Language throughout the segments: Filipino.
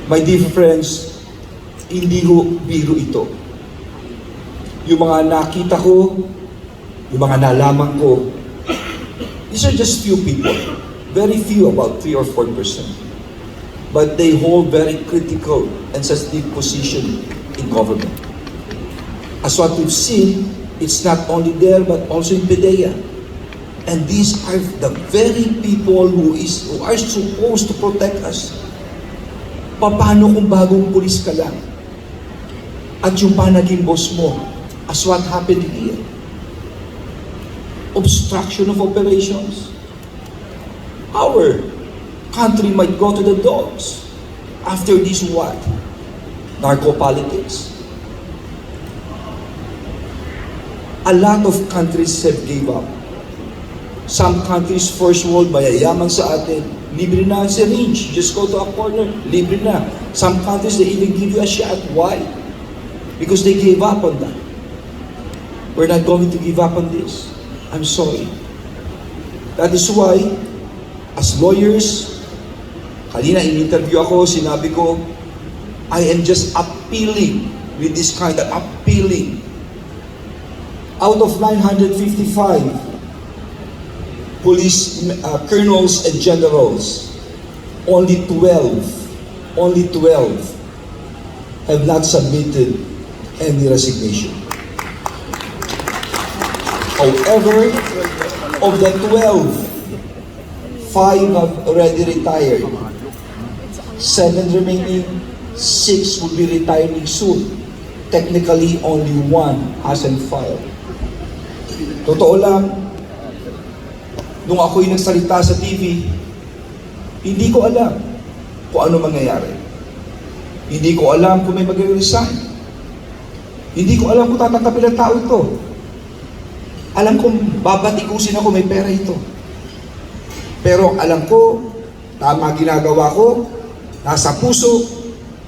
My dear friends, hindi ho biro ito. Yung mga nakita ko, yung mga nalaman ko, these are just few people. Very few, about 3 or 4%. But they hold very critical and sensitive position in government. As what we've seen, it's not only there but also in PDEA. And these are the very people who are supposed to protect us. Paano kung bagong pulis ka lang? At yung pa naging boss mo, as what happened here? Obstruction of operations. Our country might go to the dogs after this what? Narco-politics. A lot of countries have gave up. Some countries, first world, mayayaman sa atin, libre na ang syringe. Just go to a corner, libre na. Some countries, they even give you a shot. Why? Because they gave up on that. We're not going to give up on this. I'm sorry. That is why, as lawyers, kanina in-interview ako, sinabi ko, I am just appealing with this kind of appealing. Out of 955 police colonels and generals, only 12 have not submitted any resignation. However, of the 12, 5 have already retired. 7 remaining, 6 will be retiring soon. Technically, only 1 hasn't filed. Totoo lang, nung ako'y nagsalita sa TV, hindi ko alam kung ano mangyayari. Hindi ko alam kung may mag-resign. Hindi ko alam kung tatanggapin ang tao ito. Alam kong babatikusin ako, may pera ito. Pero alam ko, tama ginagawa ko, nasa puso,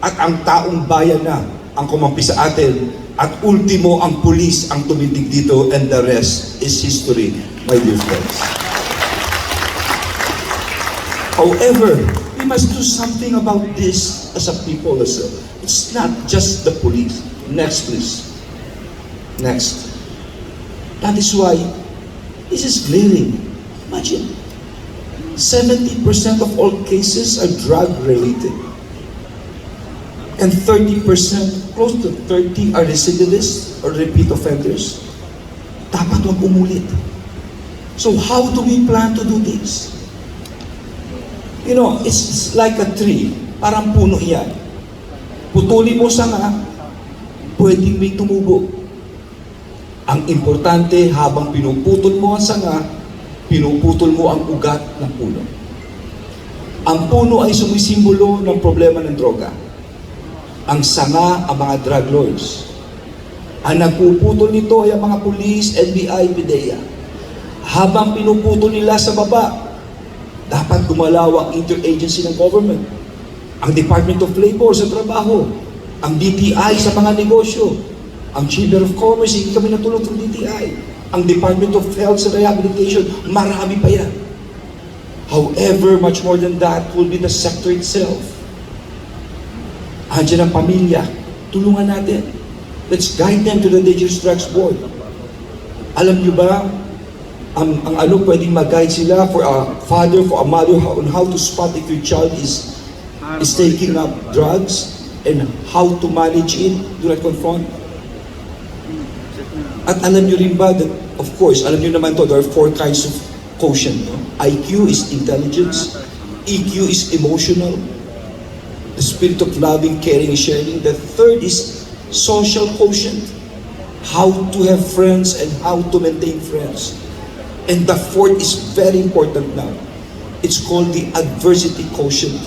at ang taong bayan na ang kumampi sa atin, at ultimo ang pulis ang tumitig dito, and the rest is history, my dear friends. However, we must do something about this as a people as well. It's not just the police. Next, please. Next. That is why this is glaring. Imagine, 70% of all cases are drug-related. And 30%, close to 30 are recidivists or repeat offenders. Dapat wag umulit. So how do we plan to do this? You know, it's like a tree. Parang puno yan. Putulin mo sanga, pwedeng may tumubo. Ang importante, habang pinuputol mo ang sanga, pinuputol mo ang ugat ng puno. Ang puno ay sumisimbolo ng problema ng droga. Ang sanga, ang mga drug lords. Ang nagpuputol nito ay ang mga police, NBI, PDEA. Habang pinuputol nila sa baba, dapat gumalaw ang interagency ng government. Ang Department of Labor sa trabaho, ang DTI sa mga negosyo, ang Chamber of Commerce, hindi kami natulog ng DTI, ang Department of Health sa rehabilitation, marami pa yan. However, much more than that will be the sector itself. Andiyan ang pamilya, tulungan natin. Let's guide them to the Dangerous Drugs Board. Alam niyo ba, ang ano pwedeng mag-guide sila for a father, for a mother, on how to spot if your child is taking up drugs and how to manage it, do not confront. At alam niyo rin ba that, of course, alam niyo naman to, there are 4 kinds of quotient. No? IQ is intelligence, EQ is emotional, the spirit of loving, caring, and sharing. The third is social quotient, how to have friends and how to maintain friends. And the fourth is very important now. It's called the adversity quotient.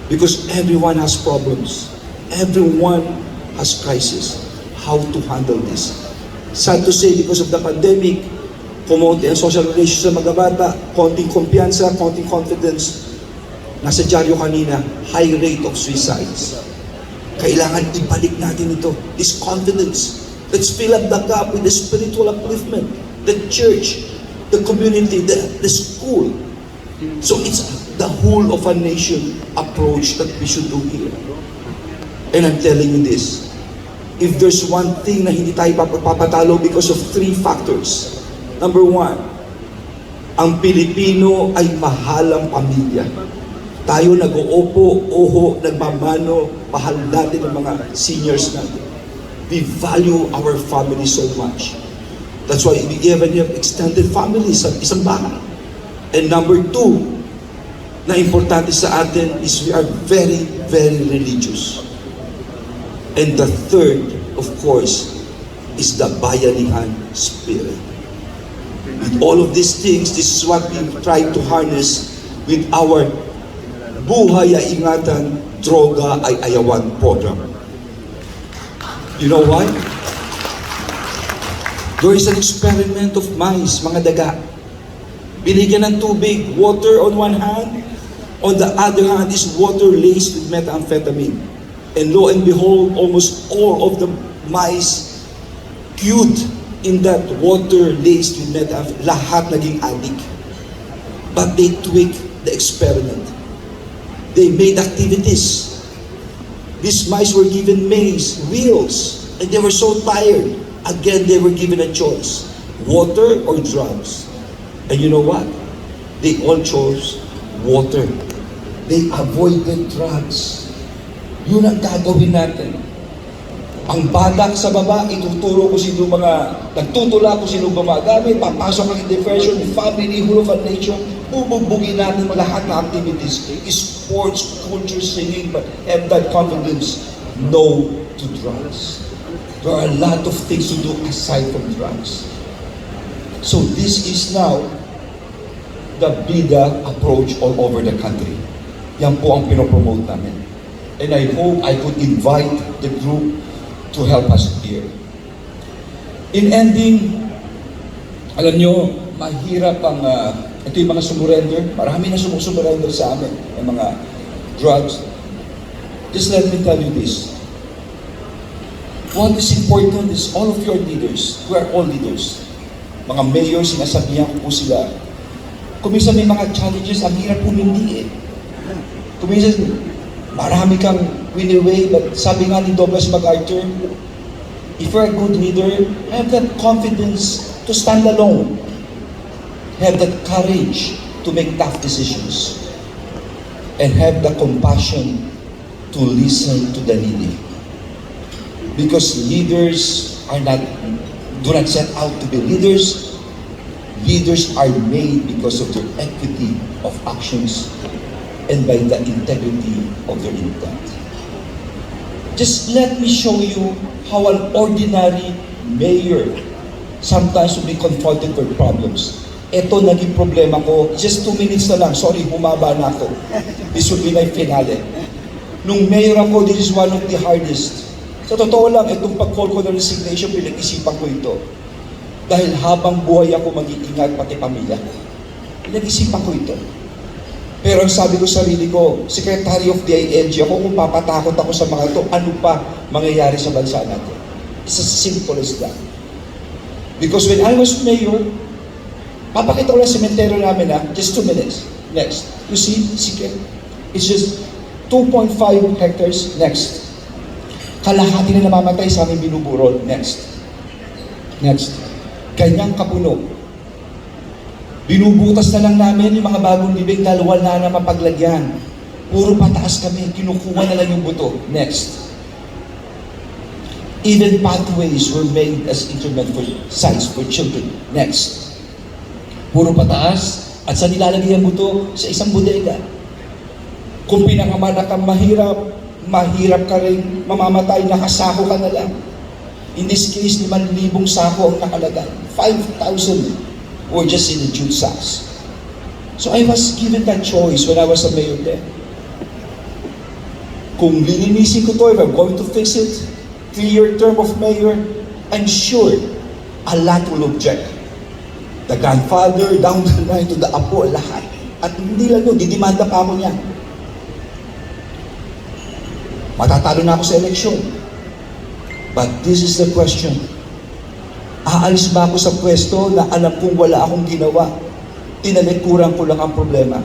Because everyone has problems. Everyone has crisis. How to handle this? Sad to say, because of the pandemic, kumonti ang social relations sa mga bata, konting kumpiyansa, konting confidence. Nasa dyaryo kanina, high rate of suicides. Kailangan ibalik natin ito. This confidence. Let's fill up the gap with the spiritual upliftment. The church, the community, the school. So it's the whole of a nation approach that we should do here. And I'm telling you this, if there's one thing na hindi tayo papatalo because of 3 factors. Number 1, ang Pilipino ay mahalang pamilya. Tayo nag-uupo, oho, nagmamano, mahal natin ang mga seniors natin. We value our family so much. That's why we even have extended families sa isang bahay. And number 2, na importante sa atin is we are very, very religious. And the third, of course, is the bayanihan spirit. With all of these things, this is what we try to harness with our Buhay ay Ingatan, Droga ay Ayawan program. You know why? There is an experiment of mice, mga daga. Binigyan ng tubig, water on one hand, on the other hand is water laced with methamphetamine. And lo and behold, almost all of the mice queued in that water laced with methamphetamine. Lahat naging addict. But they tweaked the experiment. They made activities. These mice were given maze, wheels, and they were so tired. Again, they were given a choice, water or drugs. And you know what? They all chose water. They avoided drugs. Yun ang gagawin natin. Ang badak sa baba, ituturo ko sino mga, nagtutula ko sino gumagamit, papasok ang depression, family, whole of a nation, bububugin natin lahat na activities, sports, culture, singing, but have that confidence, no to drugs. There are a lot of things to do aside from drugs. So this is now the BIDA approach all over the country. Yan po ang pinopromote namin. And I hope I could invite the group to help us here. In ending, alam nyo, mahirap ang, ito yung mga sumurrender, marami na sumurrender sa amin, yung mga drugs. Just let me tell you this. What is important is all of your leaders, we are all leaders. Mga mayors, sinasabihan ko po sila, kung minsan may mga challenges, ang hirap humindi eh. Kung minsan, marami kang win-away, but sabi nga ni Douglas MacArthur, if you're a good leader, have that confidence to stand alone. Have that courage to make tough decisions. And have the compassion to listen to the needy. Because leaders do not set out to be leaders. Leaders are made because of their equity of actions and by the integrity of their intent. Just let me show you how an ordinary mayor sometimes will be confronted with problems. Ito naging problema ko, just 2 minutes na lang, sorry, bumaba na ako. This will be my finale. Nung mayor ako, this is one of the hardest. Sa totoo lang, itong pag-call ko ng resignation, pinag-isipan ko ito. Dahil habang buhay ako mag-iingat pati pamilya. Pinag-isipan ko ito. Pero ang sabi ko sa sarili ko, Secretary of DILG ako, kung papatakot ako sa mga ito, ano pa mangyayari sa bansa natin? It's as simple as that. Because when I was mayor, papakita ko lang sa cemetery namin just 2 minutes. Next. You see, it's just 2.5 hectares. Next. Kalahati na namamatay sa aming binuburol. Next. Next. Ganyang kapuno. Binubutas na lang namin yung mga bagong bibig dahil wala na mapaglagyan. Puro pataas kami, kinukuha na lang yung buto. Next. Even pathways were made as internet for sites for children. Next. Puro pataas at sa nilalagay ang buto sa isang bodega. Kung pinangamalak kang mahirap, mahirap ka rin mamamatay, nakasako ka na lang. In this case, 5,000 sako ang nakalagay. 5,000 were just in the jute sacks. So I was given that choice when I was a mayor then. Kung lilinisin ko to, if I'm going to fix it, 3-year term of mayor, I'm sure a lot will object. The grandfather, down the line to the apo, lahat. At hindi lang yun, didimanda pa ako niyan. Matatalo na ako sa eleksyon. But this is the question. Aalis ba ako sa pwesto na alam kong wala akong ginawa? Tinalikuran ko lang ang problema.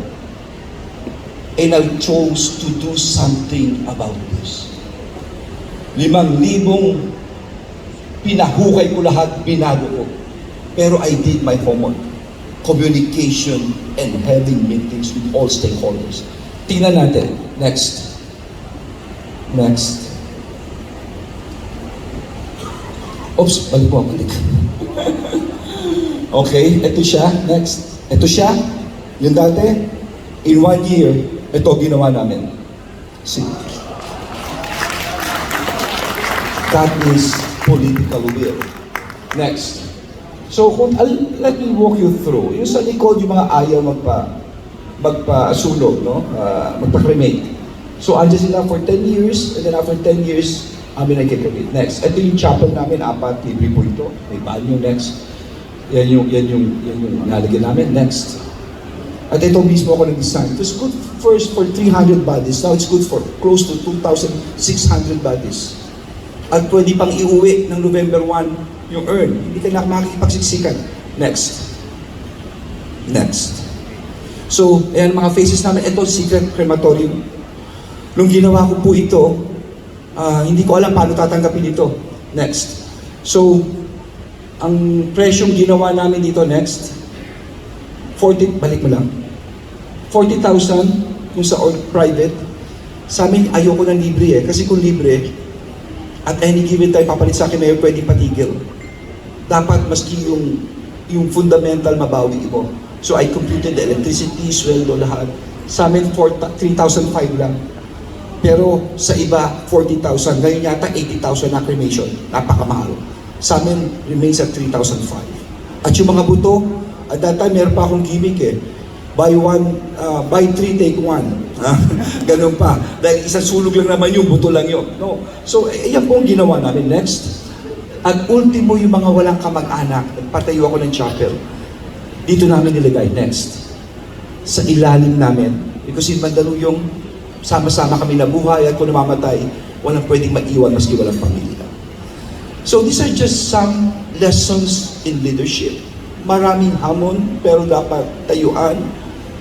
And I chose to do something about this. 5,000 pinahukay ko lahat, binago ko. Pero I did my homework. Communication and having meetings with all stakeholders. Tingnan natin. Next. Next. Oops, balik. Okay, ito siya. Next. Ito siya. Yung dati, in 1 year, ito ginawa namin. See? That is political will. Next. So, let me walk you through. Yung sa likod, yung mga ayaw magpa-sulog, no? Magpa-cremate. So, andyan sila for 10 years, and then after 10 years, amin nag-cremate. Next. Ito yung chapel namin, 4, libre po ito. May banyo. Next. Yan yung nalagyan namin. Next. At ito mismo ako nag-design. It was good first for 300 bodies. Now it's good for close to 2,600 bodies. At pwede pang iuwi ng November 1 yung urn. Hindi ka na makikipagsiksikan. Next. Next. So, ayan mga faces namin. Ito, secret crematorium. Nung ginawa ko po ito, hindi ko alam paano tatanggapin ito. Next. So, ang presyong ginawa namin dito, next, 40, balik mo lang. 40,000 kung sa private. Sa amin, ayoko ng libre Kasi kung libre, at any given time, papalit sa akin mayor, pwede patigil. Dapat maski yung fundamental mabawi mo. So I computed the electricity, sweldo, lahat. Sa amin, 3,500 lang. Pero sa iba, 40,000. Ngayon yata, 80,000 na cremation. Napakamahal. Sa amin, remains at 3,500. At yung mga buto, at that time, meron pa akong gimmick Buy 3, take 1. Ganun pa. Dahil isang sulog lang naman yung buto lang yun. No. So, yan po ang ginawa namin. Next. At ultimo, yung mga walang kamag-anak, nagpatayo ako ng chapel. Dito namin nilagay. Next. Sa ilalim namin. Because in Mandaluyong, sama-sama kami nabuhay at kung namamatay, walang pwedeng maiwan maski walang pamilya. So, these are just some lessons in leadership. Maraming hamon, pero dapat tayuan.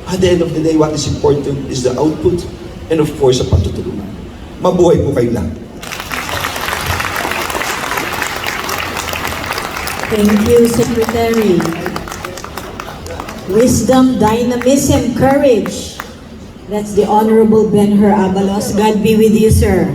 At the end of the day, what is important is the output and of course, ang pagtutulungan. Mabuhay po kayo lahat. Thank you, Secretary. Wisdom, dynamism, courage. That's the Honorable Ben-Hur ABALOS. God be with you, sir.